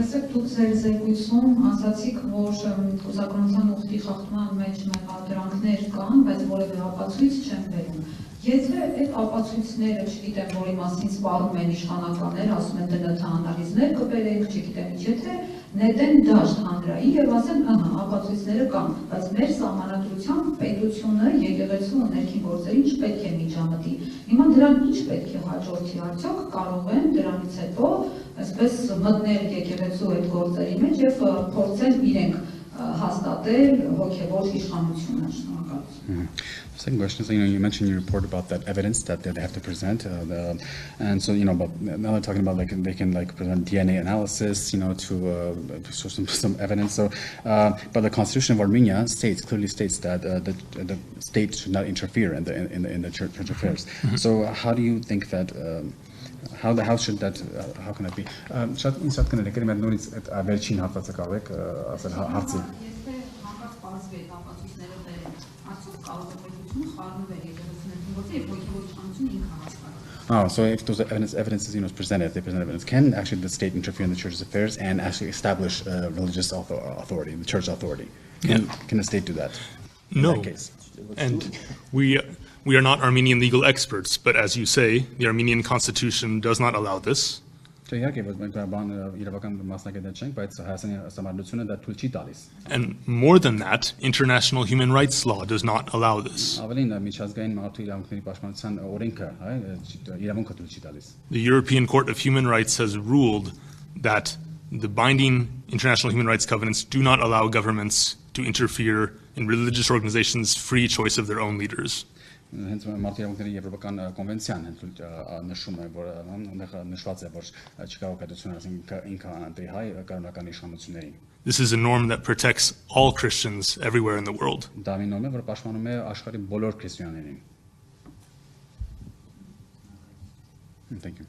տեսեք դուք ձեր զեկույցում ասացիք, որ կուսակցության ուխտի խախտման մեջ մեղադրանքներ կան, բայց որևէ ապացույց չեն բերում։ Եթե այդ ապացույցները, չգիտեմ, որի մասին սպառում են իշխանականներ, ասում են ԴՆԹ անալիզներ կբերենք, չգիտեմ ինչ, եթե նետեն դաշտ հանրայի եւ ասեն, ահա, ապացույցները կան, բայց մեր սահմանադրությամբ պետությունը եկեղեցու ու ներքին գործերին չպետք է միջամտի։ Հիմա դրան ինչ պետք է հաջորդի, արդյոք կարող են դրանից հետո այսպես մտնել եկեղեցու այդ գործերի մեջ եւ փորձել իրենք հաստատել հոգեվոր իշխանությունը։ Շնորհակալություն։ Second question is, you mentioned in your report about that evidence that they have to present, and so but now they're talking about they can present DNA analysis, to show some evidence. So, but the Constitution of Armenia clearly states that the state should not interfere in the church affairs. So, how do you think that? How should that? How can that be? Շատ կներեք, մեր նորից այդ վերջին հատվածը կարեք ասել հարցի։ Oh, so if those evidence is presented, if they present evidence, can actually the state interfere in the church's affairs and actually establish religious authority, the church authority? Can the state do that? No. In that case? And we are not Armenian legal experts, but as you say, the Armenian constitution does not allow this. And more than that, international human rights law does not allow this. The European Court of Human Rights has ruled that the binding international human rights covenants do not allow governments to interfere in religious organizations' free choice of their own leaders. Հենց մարդկային եվրոպական կոնվենցիան նշում է, որ նշված է, որ չկարող կայացությունը ինքը անտի հայ կառավարական իշխանություններին։ This is a norm that protects all Christians everywhere in the world. Դա մի նորմ է, որ պաշտպանում է աշխարհի բոլոր քրիստոնյաներին։ Thank you.